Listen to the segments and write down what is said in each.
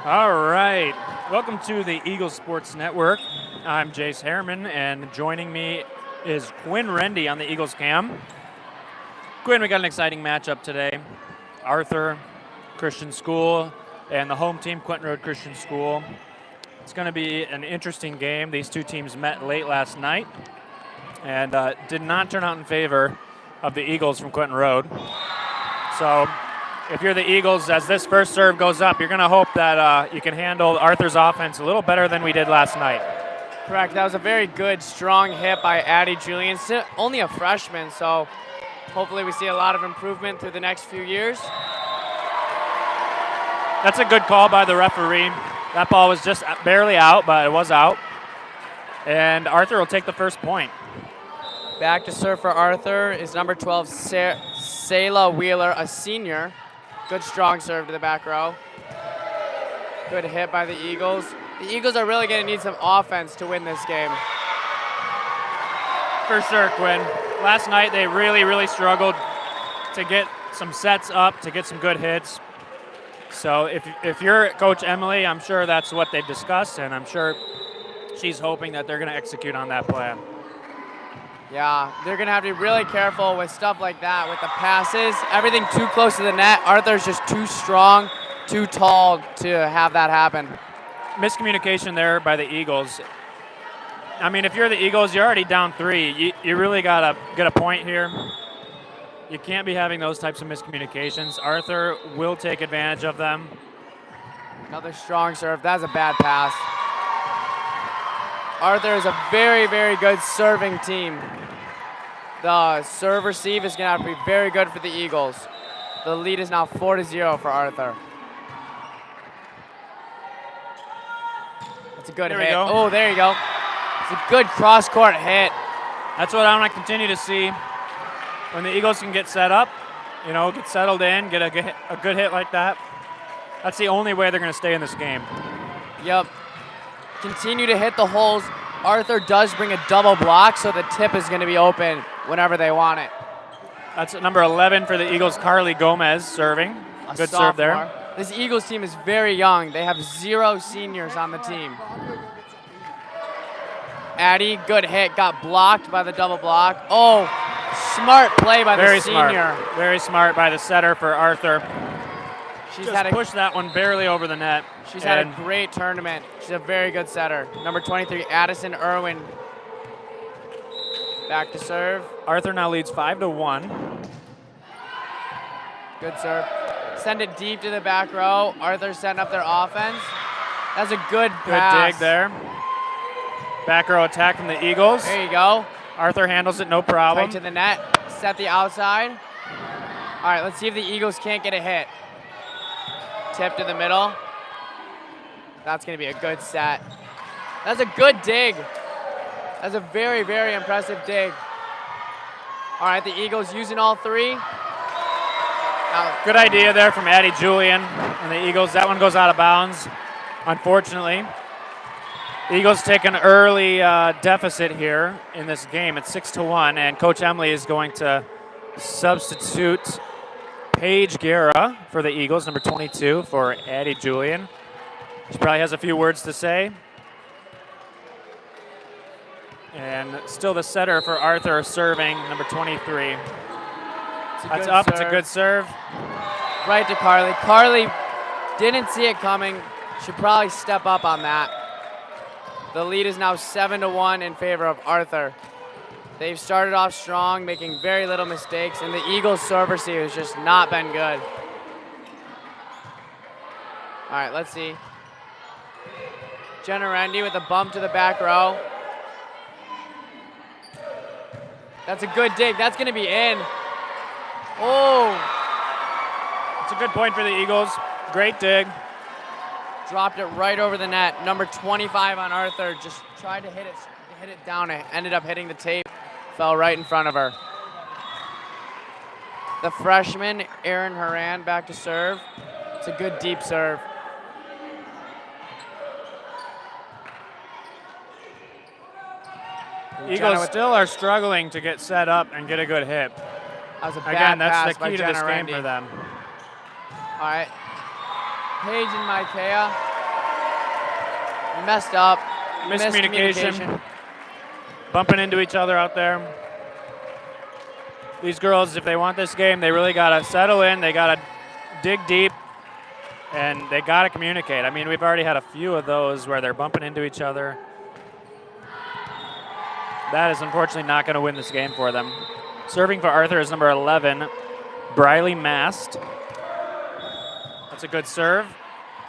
All right. Welcome to the Eagles Sports Network. I'm Jace Harriman, and joining me is Quinn Rendy on the Eagles cam. Quinn, we got an exciting matchup today. Arthur Christian School and the home team, Quentin Road Christian School. It's going to be an interesting game. These two teams met late last night and did not turn out in favor of the Eagles from Quentin Road. So if you're the Eagles, as this first serve goes up, you're going to hope that you can handle Arthur's offense a little better than we did last night. Correct. That was a very good, strong hit by Addie Julian. Still only a freshman, so hopefully we see a lot of improvement through the next few years. That's a good call by the referee. That ball was just barely out, but it was out. And Arthur will take the first point. Back to serve for Arthur is number 12, Sayla Wheeler, a senior. Good strong serve to the back row. Good hit by the Eagles. The Eagles are really going to need some offense to win this game. For sure, Quinn. Last night they really struggled to get some sets up, to get some good hits. So if you're Coach Emily, I'm sure that's what they've discussed, and I'm sure she's hoping that they're going to execute on that plan. Yeah, they're going to have to be really careful with stuff like that, with the passes. Everything too close to the net. Arthur's just too strong, too tall to have that happen. Miscommunication there by the Eagles. I mean, if you're the Eagles, you're already down 3. You really got to get a point here. You can't be having those types of miscommunications. Arthur will take advantage of them. Another strong serve. That's a bad pass. Arthur is a very good serving team. The serve receive is going to have to be very good for the Eagles. The lead is now 4-0 for Arthur. That's a good hit. Oh, there you go. It's a good cross-court hit. That's what I want to continue to see. When the Eagles can get set up, get settled in, get a good hit like that, that's the only way they're going to stay in this game. Yep. Continue to hit the holes. Arthur does bring a double block, so the tip is going to be open whenever they want it. That's number 11 for the Eagles, Carly Gomez, serving. Good serve there. This Eagles team is very young. They have 0 seniors on the team. Addie, good hit, got blocked by the double block. Oh, smart play by the senior. Very smart by the setter for Arthur. She's just pushed that one barely over the net. She's had a great tournament. She's a very good setter. Number 23, Addison Irwin. Back to serve. Arthur now leads 5-1. Good serve. Send it deep to the back row. Arthur setting up their offense. That's a good pass. Good dig there. Back row attack from the Eagles. There you go. Arthur handles it, no problem. Right to the net. Set the outside. All right, let's see if the Eagles can't get a hit. Tip to the middle. That's going to be a good set. That's a good dig. That's a very impressive dig. All right, the Eagles using all 3. Good idea there from Addie Julian and the Eagles. That one goes out of bounds, unfortunately. The Eagles take an early deficit here in this game. It's 6-1, and Coach Emily is going to substitute Paige Guerra for the Eagles, number 22 for Addie Julian. She probably has a few words to say. And still the setter for Arthur serving, number 23. That's up, it's a good serve. Right to Carly. Carly didn't see it coming. Should probably step up on that. The lead is now 7-1 in favor of Arthur. They've started off strong, making very little mistakes, and the Eagles' serve receive has just not been good. All right, let's see. Jenna Rendy with a bump to the back row. That's a good dig. That's going to be in. Oh. It's a good point for the Eagles. Great dig. Dropped it right over the net. Number 25 on Arthur just tried to hit it down. It ended up hitting the tape. Fell right in front of her. The freshman, Erin Horan, back to serve. It's a good deep serve. Eagles still are struggling to get set up and get a good hit. That was a bad Again, that's pass the by key to Jenna this game Rendy. for them. All right. Paige and Micaiah Messed up. Miscommunication. Bumping into each other out there. These girls, if they want this game, they really got to settle in. They got to dig deep, and they got to communicate. I mean, we've already had a few of those where they're bumping into each other. That is unfortunately not going to win this game for them. Serving for Arthur is number 11, Briley Mast. That's a good serve.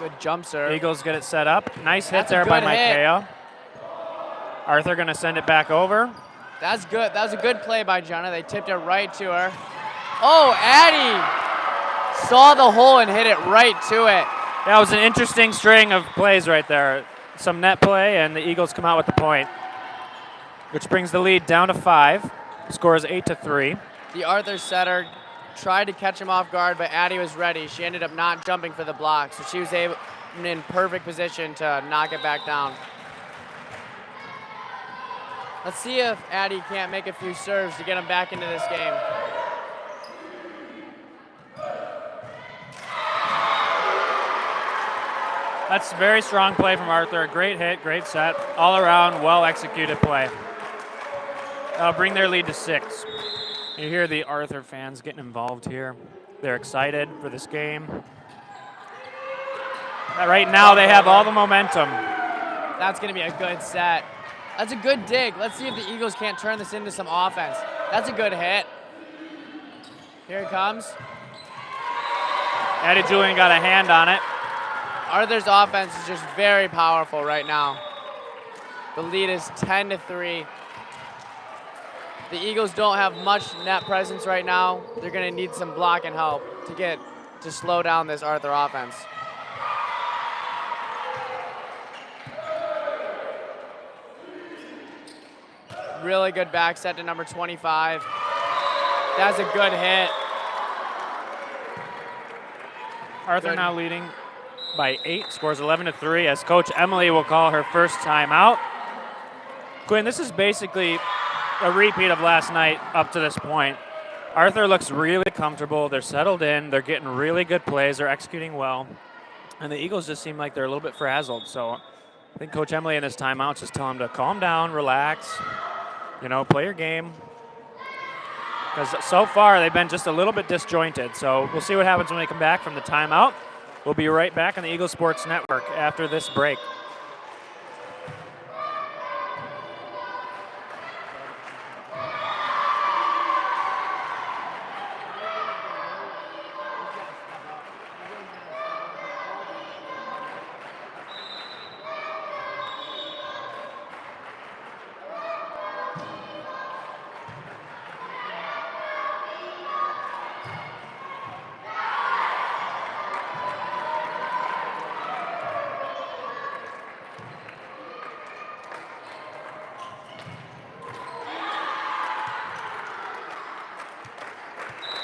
Good jump serve. Eagles get it set up. Nice hit That's a there by good Micaiah. Arthur going to send it back over. That's good. That was a good play by Jenna. They tipped it right to her. Oh, Addie saw the hole and hit it right to it. That was an interesting string of plays right there. Some net play, and the Eagles come out with the point, which brings the lead down to 5. Score is 8-3. The Arthur setter tried to catch him off guard, but Addie was ready. She ended up not jumping for the block, so she was in perfect position to knock it back down. Let's see if Addie can't make a few serves to get him back into this game. That's a very strong play from Arthur. Great hit, great set. All around, well-executed play. That'll bring their lead to 6. You hear the Arthur fans getting involved here. They're excited for this game. Right now, they have all the momentum. That's going to be a good set. That's a good dig. Let's see if the Eagles can't turn this into some offense. That's a good hit. Here it comes. Addie Julian got a hand on it. Arthur's offense is just very powerful right now. The lead is 10-3. The Eagles don't have much net presence right now. They're going to need some blocking help to slow down this Arthur offense. Really good back set to number 25. That's a good hit. Arthur now leading by 8, scores 11-3 as Coach Emily will call her first timeout. Quinn, this is basically a repeat of last night up to this point. Arthur looks really comfortable. They're settled in. They're getting really good plays. They're executing well. And the Eagles just seem like they're a little bit frazzled. So I think Coach Emily in this timeout just tell them to calm down, relax, play your game. Because so far they've been just a little bit disjointed. So we'll see what happens when they come back from the timeout. We'll be right back on the Eagle Sports Network after this break.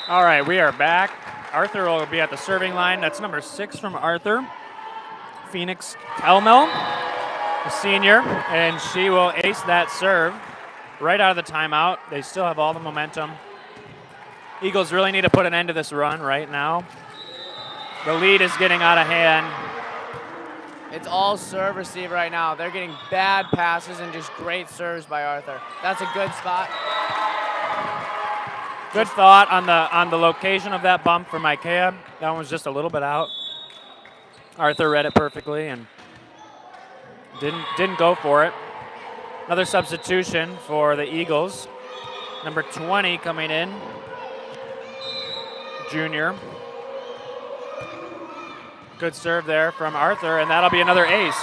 All right, we are back. Arthur will be at the serving line. That's number 6 from Arthur. Phoenix Telmel, the senior, and she will ace that serve right out of the timeout. They still have all the momentum. Eagles really need to put an end to this run right now. The lead is getting out of hand. It's all serve receive right now. They're getting bad passes and just great serves by Arthur. That's a good spot. Good thought on the location of that bump for Micaiah. That one was just a little bit out. Arthur read it perfectly and didn't go for it. Another substitution for the Eagles. Number 20 coming in, junior. Good serve there from Arthur, and that'll be another ace.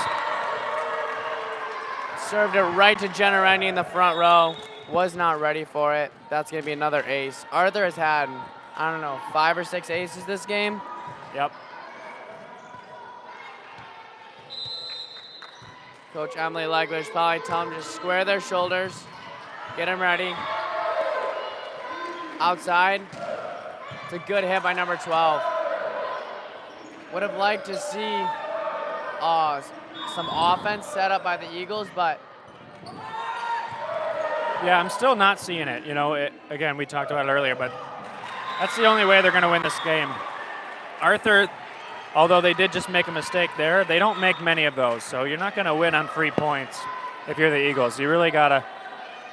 Served it right to Jenna Rennie in the front row. Was not ready for it. That's going to be another ace. Arthur has had, 5 or 6 aces this game. Yep. Coach Emily Legler's probably telling them to square their shoulders, get them ready. Outside. It's a good hit by number 12. Would have liked to see some offense set up by the Eagles, but yeah, I'm still not seeing it. Again, we talked about it earlier, but that's the only way they're going to win this game. Arthur although they did just make a mistake there, they don't make many of those. So you're not going to win on free points if you're the Eagles. You really got to,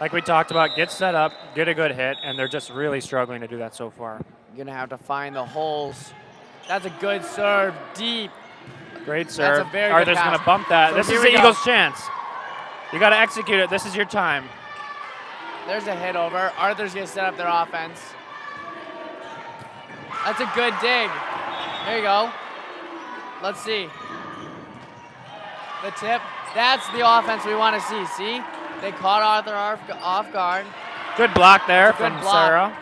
like we talked about, get set up, get a good hit, and they're just really struggling to do that so far. You're going to have to find the holes. That's a good serve, deep. Great serve. That's a very Arthur's good pass. going to bump that. So this here is we the go. Eagles' chance. You got to execute it. This is your time. There's a hit over. Arthur's going to set up their offense. That's a good dig. There you go. Let's see. The tip. That's the offense we want to see. See? They caught Arthur off guard. Good block there Good from block. Sarah.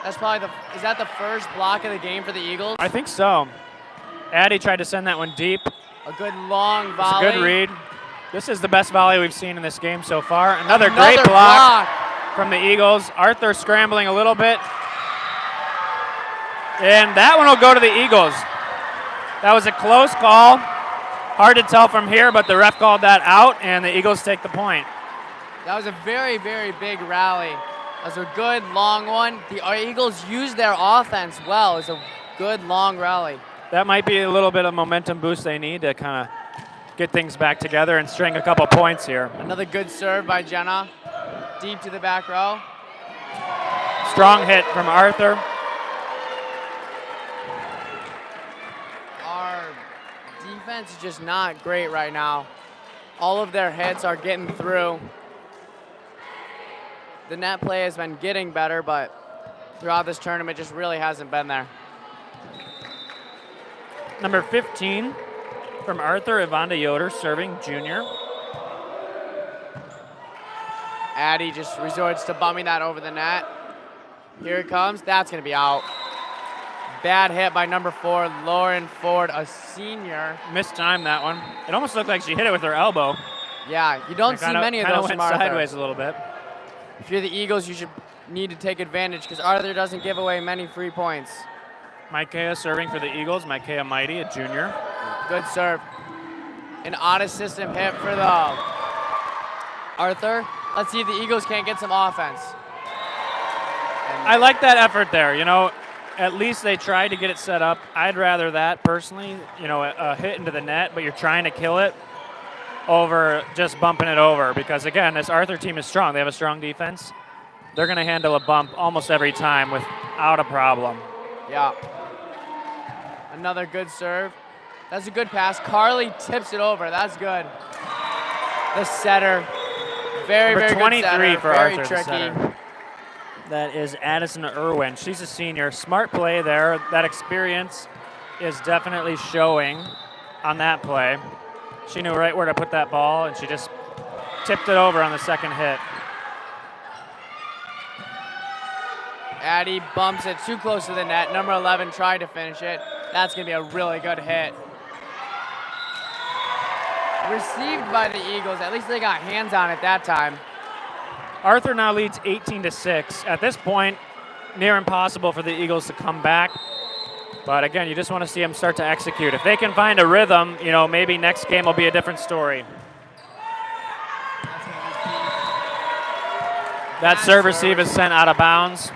That's probably is that the first block of the game for the Eagles? I think so. Addie tried to send that one deep. A good long It's volley. a good read. This is the best volley we've seen in this game so far. Another great block from the Eagles. Arthur scrambling a little bit. And that one will go to the Eagles. That was a close call. Hard to tell from here, but the ref called that out, and the Eagles take the point. That was a very, very big rally. That was a good long one. The Eagles used their offense well. It was a good long rally. That might be a little bit of momentum boost they need to kind of get things back together and string a couple points here. Another good serve by Jenna. Deep to the back row. Strong hit from Arthur. Our defense is just not great right now. All of their hits are getting through. The net play has been getting better, but throughout this tournament just really hasn't been there. Number 15 from Arthur, Evanda Yoder, serving junior. Addie just resorts to bumming that over the net. Here it comes. That's going to be out. Bad hit by number 4, Lauren Ford, a senior. Mistimed that one. It almost looked like she hit it with her elbow. Yeah, you don't see many of those from went Arthur. sideways a little bit. If you're the Eagles, you should need to take advantage because Arthur doesn't give away many free points. Micaiah serving for the Eagles. Micaiah Mighty, a junior. Good serve. An odd system hit for the Arthur. Let's see if the Eagles can't get some offense. I like that effort there. You know, at least they tried to get it set up. I'd rather that personally, you know, a hit into the net, but you're trying to kill it over just bumping it over because, again, this Arthur team is strong. They have a strong defense. They're going to handle a bump almost every time without a problem. Yeah. Another good serve. That's a good pass. Carly tips it over. That's good. The setter. Very, Number very 23 good setter. for Very Arthur, the tricky. setter. That is Addison Irwin. She's a senior. Smart play there. That experience is definitely showing on that play. She knew right where to put that ball, and she just tipped it over on the second hit. Addie bumps it too close to the net. Number 11 tried to finish it. That's going to be a really good hit. Received by the Eagles. At least they got hands on it that time. Arthur now leads 18-6. At this point, near impossible for the Eagles to come back. But again, you just want to see them start to execute. If they can find a rhythm, you know, maybe next game will be a different story. That serve receive is sent out of bounds.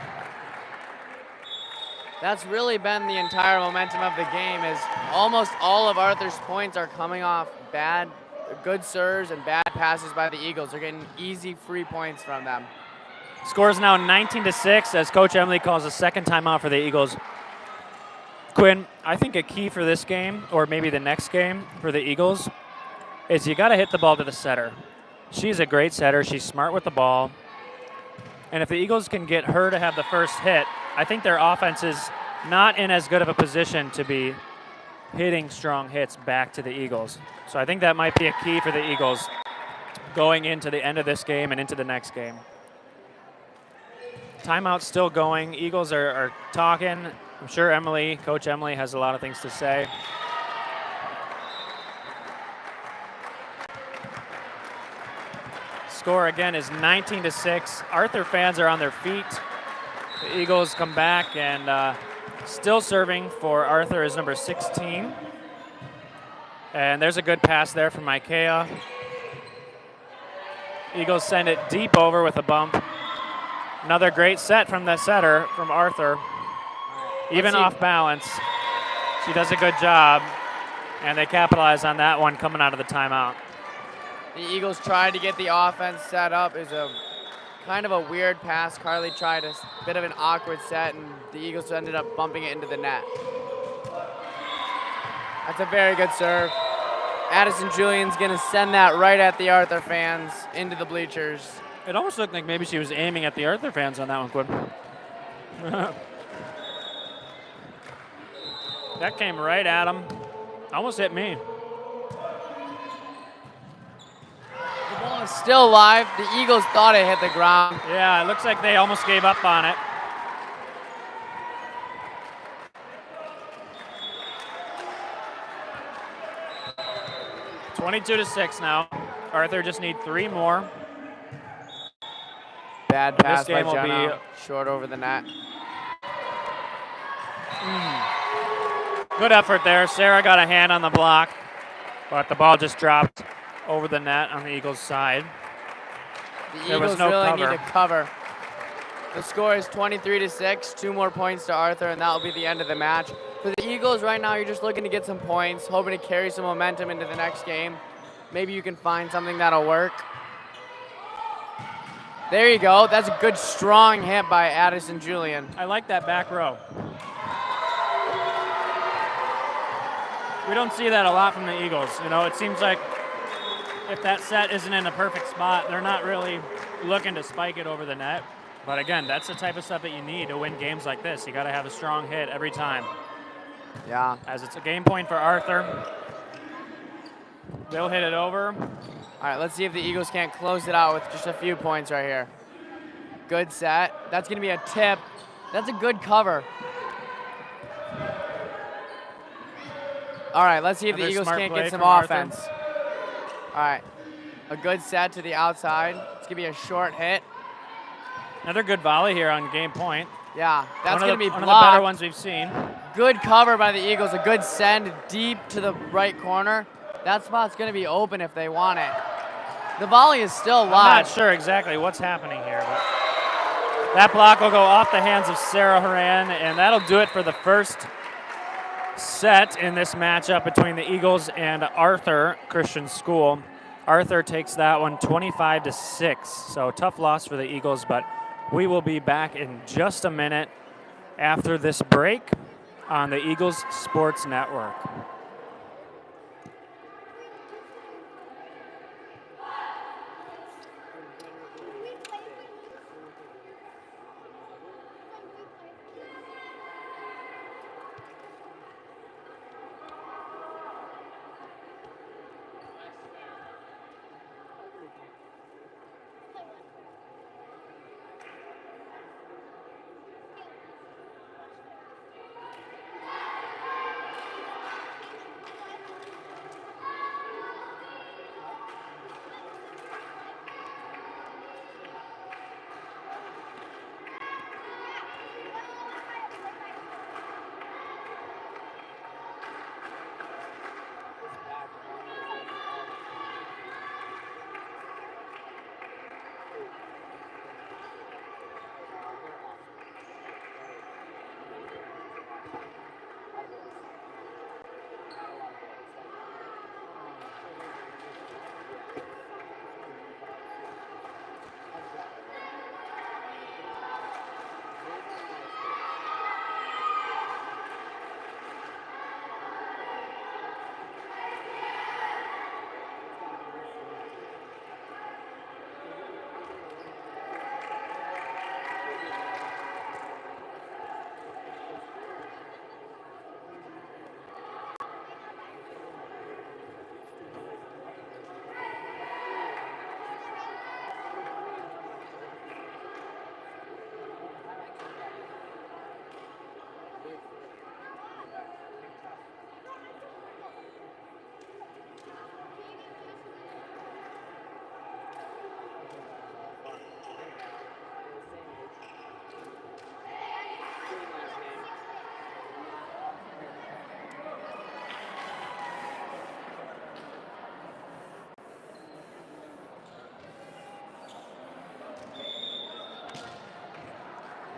That's really been the entire momentum of the game is almost all of Arthur's points are coming off good serves and bad passes by the Eagles. They're getting easy free points from them. Score is now 19-6 as Coach Emily calls a second timeout for the Eagles. Quinn, I think a key for this game, or maybe the next game for the Eagles, is you got to hit the ball to the setter. She's a great setter. She's smart with the ball. And if the Eagles can get her to have the first hit, I think their offense is not in as good of a position to be hitting strong hits back to the Eagles. So I think that might be a key for the Eagles going into the end of this game and into the next game. Timeout's still going. Eagles are talking. I'm sure Coach Emily has a lot of things to say. Score again is 19-6. Arthur fans are on their feet. The Eagles come back and still serving for Arthur is number 16. And there's a good pass there from Micaiah. Eagles send it deep over with a bump. Another great set from the setter from Arthur. Even off balance. She does a good job. And they capitalize on that one coming out of the timeout. The Eagles tried to get the offense set up. It was a kind of a weird pass. Carly tried a bit of an awkward set, and the Eagles ended up bumping it into the net. That's a very good serve. Addison Julian's going to send that right at the Arthur fans into the bleachers. It almost looked like maybe she was aiming at the Arthur fans on that one, Quinn. That came right at him. Almost hit me. The ball is still live. The Eagles thought it hit the ground. Yeah, it looks like they almost gave up on it. (22-6) now. Arthur just need 3 more. Bad pass This game by will Jenna. be Short over the net. Good effort there. Sarah got a hand on the block, but the ball just dropped over the net on the Eagles' side. The There was Eagles no really cover. need to cover. The score is 23-6, 2 more points to Arthur, and that will be the end of the match. For the Eagles right now, you're just looking to get some points, hoping to carry some momentum into the next game. Maybe you can find something that'll work. There you go. That's a good, strong hit by Addison Julian. I like that back row. We don't see that a lot from the Eagles. You know, it seems like if that set isn't in a perfect spot, they're not really looking to spike it over the net. But again, that's the type of stuff that you need to win games like this. You got to have a strong hit every time. Yeah. As it's a game point for Arthur. They'll hit it over. All right, let's see if the Eagles can't close it out with just a few points right here. Good set. That's going to be a tip. That's a good cover. All right, let's see if the Another Eagles smart can't play get some from Arthur. offense. All right, a good set to the outside. It's going to be a short hit. Another good volley here on game point. Yeah, that's going to be one of the better blocked. ones we've seen. Good cover by the Eagles. A good send deep to the right corner. That spot's going to be open if they want it. The volley is still I'm live. not sure exactly what's happening here, but that block will go off the hands of Sarah Horan, and that'll do it for the first set in this matchup between the Eagles and Arthur Christian School. Arthur takes that one 25-6, so tough loss for the Eagles, but we will be back in just a minute after this break on the Eagles Sports Network.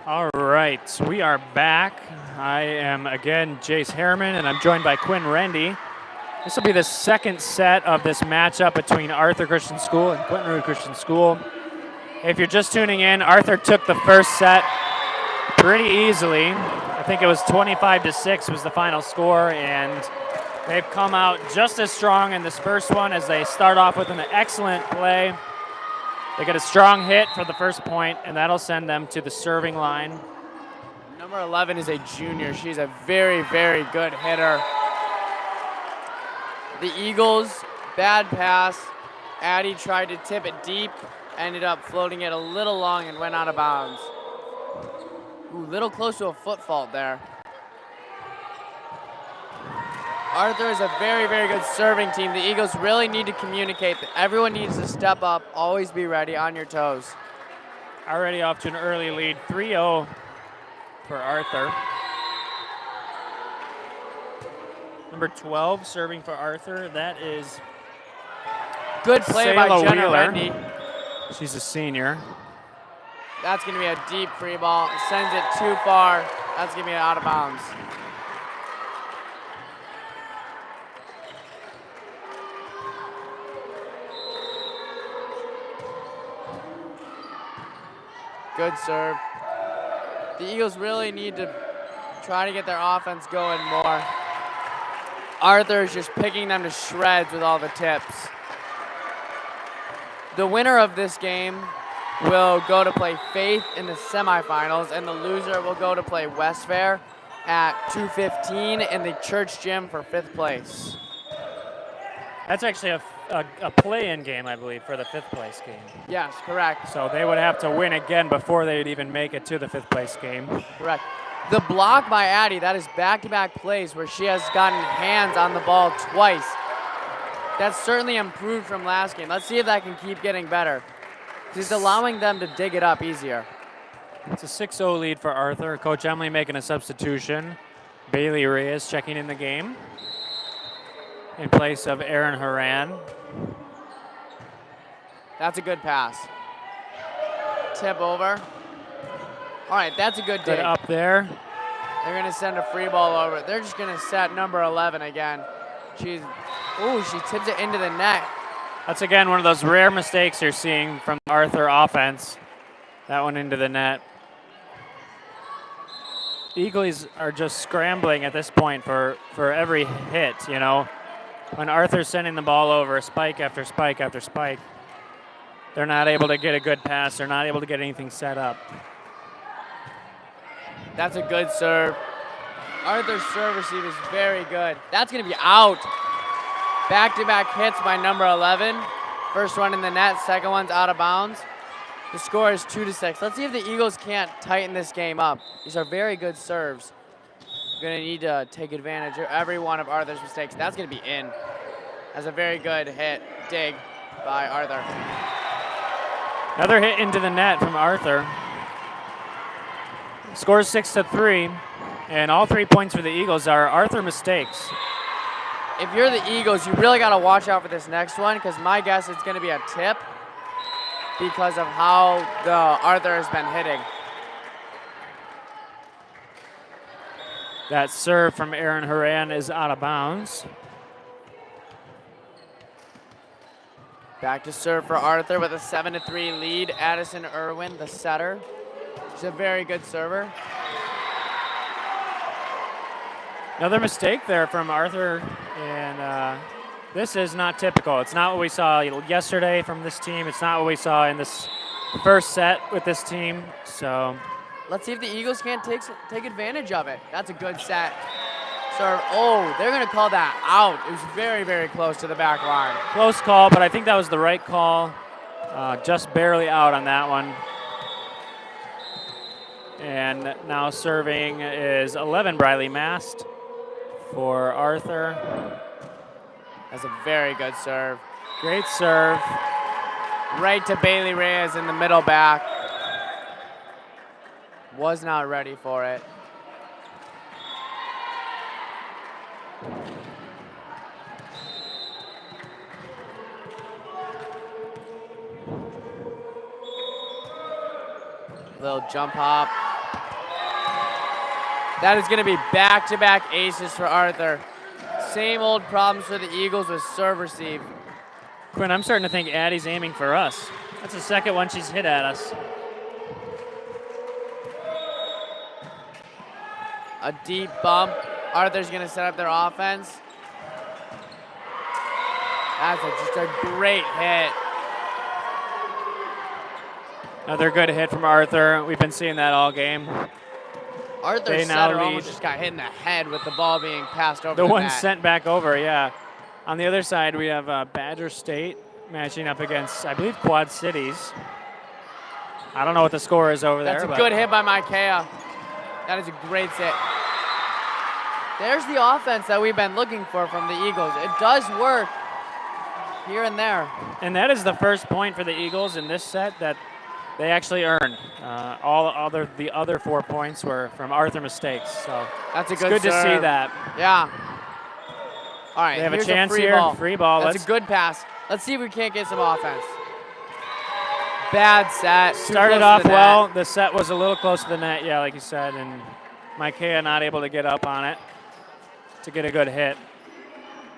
All right, we are back. I am again Jace Harriman, and I'm joined by Quinn Rendy. This will be the second set of this matchup between Arthur Christian School and Quentin Christian School. If you're just tuning in, Arthur took the first set pretty easily. I think it was 25-6 was the final score, and they've come out just as strong in this first one as they start off with an excellent play. They get a strong hit for the first point, and that'll send them to the serving line. Number 11 is a junior. She's a very, very good hitter. The Eagles, bad pass. Addie tried to tip it deep, ended up floating it a little long and went out of bounds. Ooh, little close to a foot fault there. Arthur is a very, very good serving team. The Eagles really need to communicate. Everyone needs to step up, always be ready, on your toes. Already off to an early lead, 3-0 for Arthur. Number 12 serving for Arthur. That is good play by Sayla Jenna Wheeler. Rendy. She's a senior. That's going to be a deep free ball. It sends it too far. That's going to be out of bounds. Good serve. The Eagles really need to try to get their offense going more. Arthur is just picking them to shreds with all the tips. The winner of this game will go to play Faith in the semifinals, and the loser will go to play West Fair at 2:15 in the church gym for 5th place. That's actually a play-in game, I believe, for the 5th place game. Yes, correct. So they would have to win again before they'd even make it to the 5th place game. Correct. The block by Addie, that is back-to-back plays where she has gotten hands on the ball twice. That's certainly improved from last game. Let's see if that can keep getting better. She's allowing them to dig it up easier. It's a 6-0 lead for Arthur. Coach Emily making a substitution. Bailey Reyes checking in the game in place of Erin Horan. That's a good pass. Tip over. All right, that's a good dig. Good up there. They're going to send a free ball over. They're just going to set number 11 again. She tips it into the net. That's, again, one of those rare mistakes you're seeing from the Arthur offense. That one into the net. Eagles are just scrambling at this point for every hit, you know. When Arthur's sending the ball over, spike after spike after spike, they're not able to get a good pass. They're not able to get anything set up. That's a good serve. Arthur's serve receive is very good. That's going to be out. Back-to-back hits by number 11. First one in the net, second one's out of bounds. The score is 2-6. Let's see if the Eagles can't tighten this game up. These are very good serves. Going to need to take advantage of every one of Arthur's mistakes. That's going to be in. That's a very good hit, dig by Arthur. Another hit into the net from Arthur. Scores 6-3, and all 3 points for the Eagles are Arthur mistakes. If you're the Eagles, you really got to watch out for this next one, because my guess it's going to be a tip because of how the Arthur has been hitting. That serve from Erin Horan is out of bounds. Back to serve for Arthur with a 7-3 lead. Addison Irwin, the setter. She's a very good server. Another mistake there from Arthur, and this is not typical. It's not what we saw yesterday from this team. It's not what we saw in this first set with this team. So let's see if the Eagles can't take advantage of it. That's a good set. Serve. Oh, they're going to call that out. It was very, very close to the back line. Close call, but I think that was the right call. Just barely out on that one. And now serving is 11, Briley Mast for Arthur. That's a very good serve. Great serve. Right to Bailey Reyes in the middle back. Was not ready for it. Little jump hop. That is going to be back-to-back aces for Arthur. Same old problems for the Eagles with serve receive. Quinn, I'm starting to think Addie's aiming for us. That's the second one she's hit at us. A deep bump. Arthur's going to set up their offense. That's just a great hit. Another good hit from Arthur. We've been seeing that all game. Arthur's setter almost just got hit in the head with the ball being passed over the one net. sent back over, yeah. On the other side, we have Badger State matching up against, I believe, Quad Cities. I don't know what the score is over there. That's a good hit by Micaiah. That is a great hit. There's the offense that we've been looking for from the Eagles. It does work here and there. And that is the first point for the Eagles in this set that they actually earned. The other 4 points were from Arthur mistakes. So that's a good serve. To see that. Yeah. All right. They have here's a chance free here. Ball. Free ball. That's a good pass. Let's see if we can't get some offense. Bad set. Started off well. The set was a little close to the net, yeah, like you said, and Micaiah not able to get up on it to get a good hit.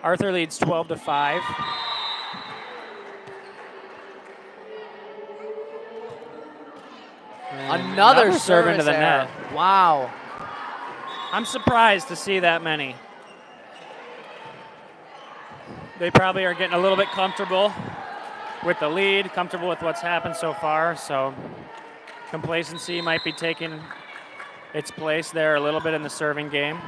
Arthur leads 12-5. Another serve into the error. net. Wow. I'm surprised to see that many. They probably are getting a little bit comfortable with the lead, comfortable with what's happened so far, so complacency might be taking its place there a little bit in the serving game.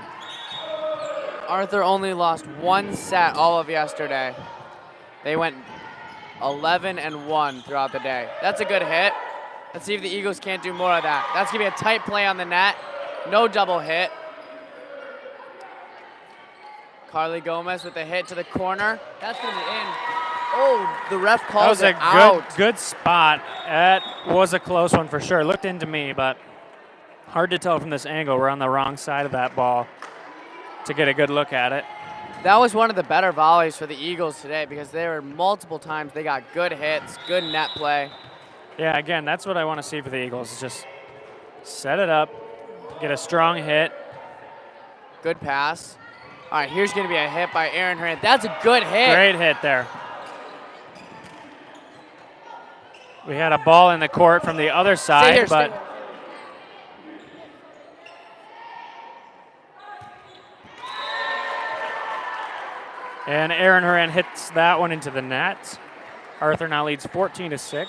Arthur only lost one set all of yesterday. They went 11-1 throughout the day. That's a good hit. Let's see if the Eagles can't do more of that. That's going to be a tight play on the net. No double hit. Carly Gomez with a hit to the corner. That's going to be in. Oh, the ref calls it out. That was a good spot. That was a close one for sure. Looked into me, but hard to tell from this angle. We're on the wrong side of that ball to get a good look at it. That was one of the better volleys for the Eagles today because there were multiple times they got good hits, good net play. Yeah, again, that's what I want to see for the Eagles, is just set it up, get a strong hit. Good pass. All right, here's going to be a hit by Aaron Horan. That's a good hit. Great hit there. We had a ball in the court from the other side, but and Aaron Horan hits that one into the net. Arthur now leads 14-6.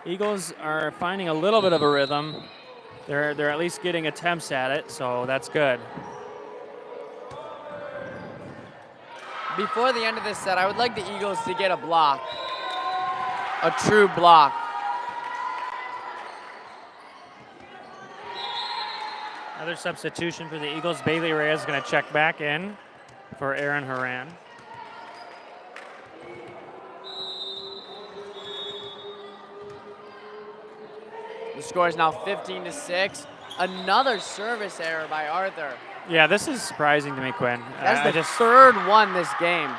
Eagles are finding a little bit of a rhythm. They're at least getting attempts at it, so that's good. Before the end of this set, I would like the Eagles to get a block, a true block. Another substitution for the Eagles. Bailey Reyes is going to check back in for Aaron Horan. The score is now 15-6. Another service error by Arthur. Yeah, this is surprising to me, Quinn. That's the third one this game.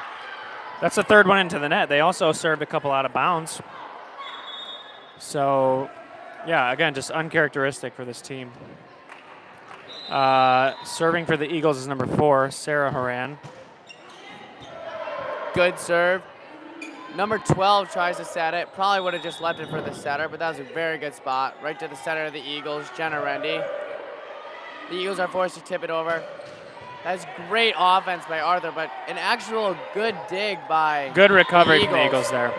That's the third one into the net. They also served a couple out of bounds. So, yeah, again, just uncharacteristic for this team. Serving for the Eagles is number 4, Sarah Horan. Good serve. Number 12 tries to set it. Probably would have just left it for the setter, but that was a very good spot. Right to the center of the Eagles, Jenna Rendy. The Eagles are forced to tip it over. That's great offense by Arthur, but an actual good dig by Good recovery from the Eagles there.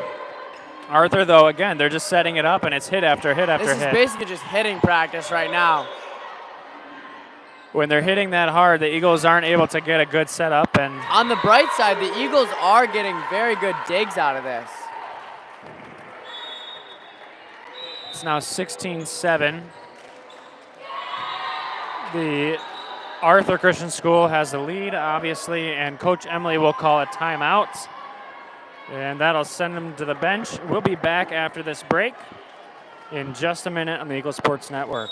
Arthur, though, again, they're just setting it up, and it's hit after hit after hit. This is basically just hitting practice right now. When they're hitting that hard, the Eagles aren't able to get a good setup. And on the bright side, the Eagles are getting very good digs out of this. It's now 16-7. The Arthur Christian School has the lead, obviously, and Coach Emily will call a timeout. And that'll send them to the bench. We'll be back after this break in just a minute on the Eagle Sports Network.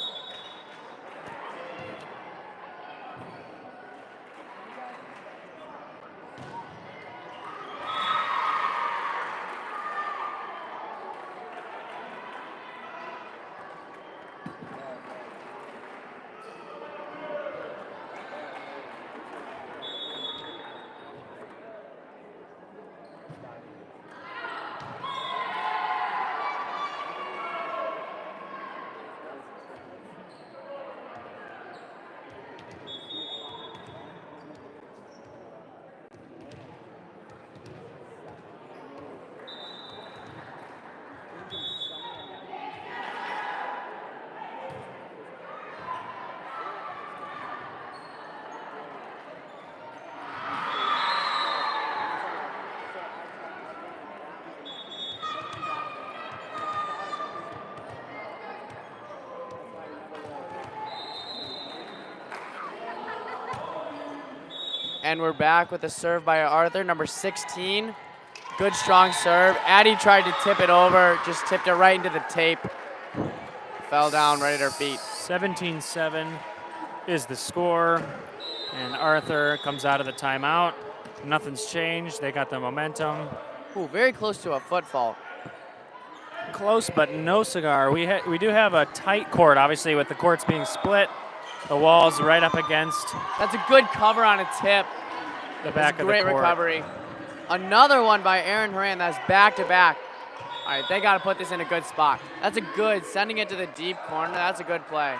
And we're back with a serve by Arthur, number 16. Good strong serve. Addie tried to tip it over, just tipped it right into the tape. Fell down right at her feet. 17-7 is the score. And Arthur comes out of the timeout. Nothing's changed. They got the momentum. Ooh, very close to a foot fault. Close, but no cigar. We do have a tight court, obviously, with the courts being split. The wall's right up against That's a good cover on a tip. the back of the Great court. recovery. Another one by Aaron Horan. That's back to back. All right, they got to put this in a good spot. That's a good, sending it to the deep corner. That's a good play.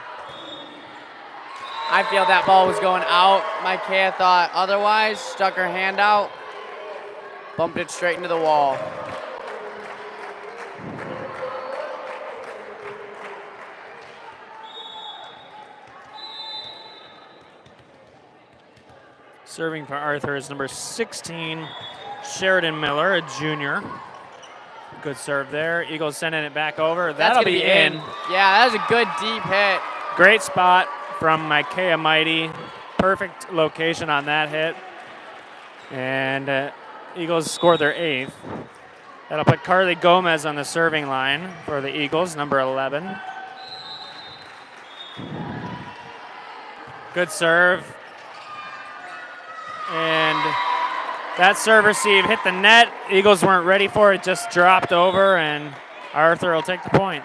I feel that ball was going out. Micaiah thought otherwise, stuck her hand out, bumped it straight into the wall. Serving for Arthur is number 16, Sheridan Miller, a junior. Good serve there. Eagles sending it back over. That'll be in. Yeah, that was a good deep hit. Great spot from Micaiah Mighty. Perfect location on that hit. And Eagles score their 8th. That'll put Carly Gomez on the serving line for the Eagles, number 11. Good serve. And that serve receive hit the net. Eagles weren't ready for it, just dropped over, and Arthur will take the point.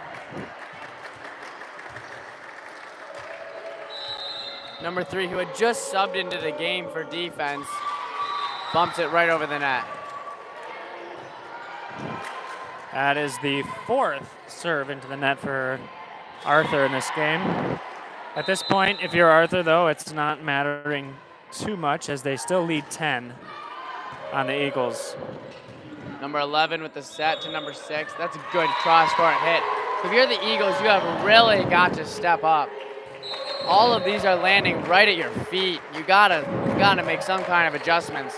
Number 3, who had just subbed into the game for defense, bumps it right over the net. That is the 4th serve into the net for Arthur in this game. At this point, if you're Arthur, though, it's not mattering too much as they still lead 10 on the Eagles. Number 11 with the set to number 6. That's a good cross-court hit. If you're the Eagles, you have really got to step up. All of these are landing right at your feet. You gotta make some kind of adjustments.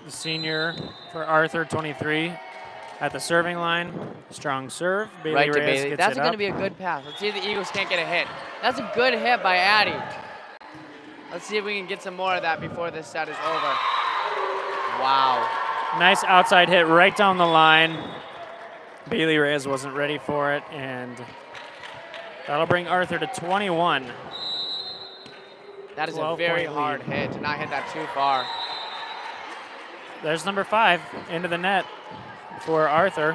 The senior for Arthur, 23, at the serving line. Strong serve. Bailey Right to Reyes Bailey. gets That's it going to up. be a good pass. Let's see if the Eagles can't get a hit. That's a good hit by Addie. Let's see if we can get some more of that before this set is over. Wow. Nice outside hit right down the line. Bailey Reyes wasn't ready for it, and that'll bring Arthur to 21. That is a very hard hit to not hit that too far. There's number 5 into the net for Arthur.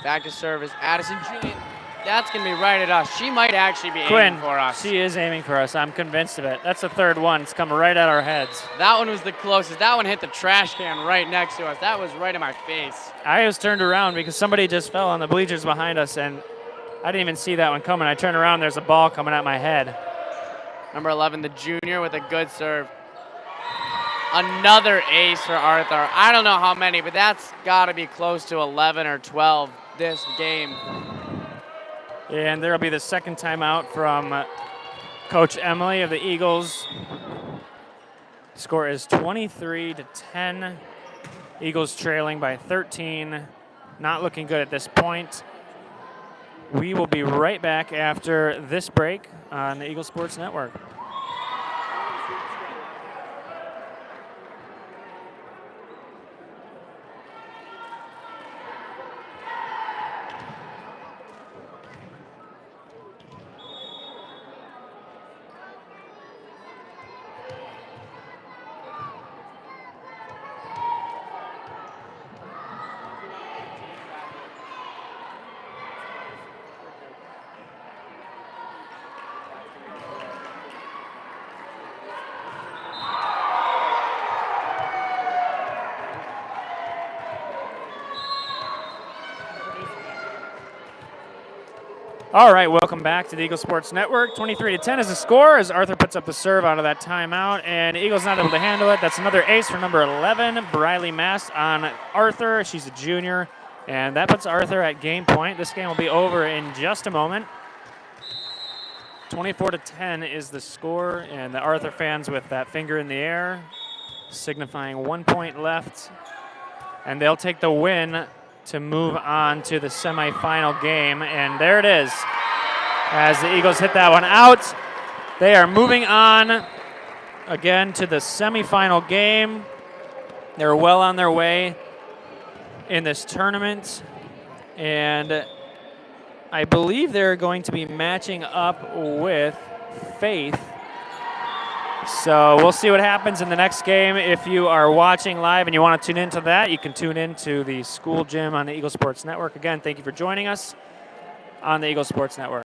Back to service. Addison Julian. That's going to be right at us. She might actually be Quinn, aiming for us. she is aiming for us. I'm convinced of it. That's the 3rd one. It's coming right at our heads. That one was the closest. That one hit the trash can right next to us. That was right in my face. I was turned around because somebody just fell on the bleachers behind us, and I didn't even see that one coming. I turned around, there's a ball coming at my head. Number 11, the junior with a good serve. Another ace for Arthur. I don't know how many, but that's got to be close to 11 or 12 this game. And there will be the 2nd timeout from Coach Emily of the Eagles. Score is 23-10. Eagles trailing by 13. Not looking good at this point. We will be right back after this break on the Eagle Sports Network. All right, welcome back to the Eagle Sports Network. 23-10 is the score as Arthur puts up the serve out of that timeout, and Eagles not able to handle it. That's another ace for number 11, Briley Mast on Arthur. She's a junior, and that puts Arthur at game point. This game will be over in just a moment. 24-10 is the score, and the Arthur fans with that finger in the air signifying 1 point left. And they'll take the win to move on to the semifinal game. And there it is. As the Eagles hit that one out, they are moving on again to the semifinal game. They're well on their way in this tournament. And I believe they're going to be matching up with Faith. So we'll see what happens in the next game. If you are watching live and you want to tune into that, you can tune into the school gym on the Eagle Sports Network. Again, thank you for joining us on the Eagle Sports Network.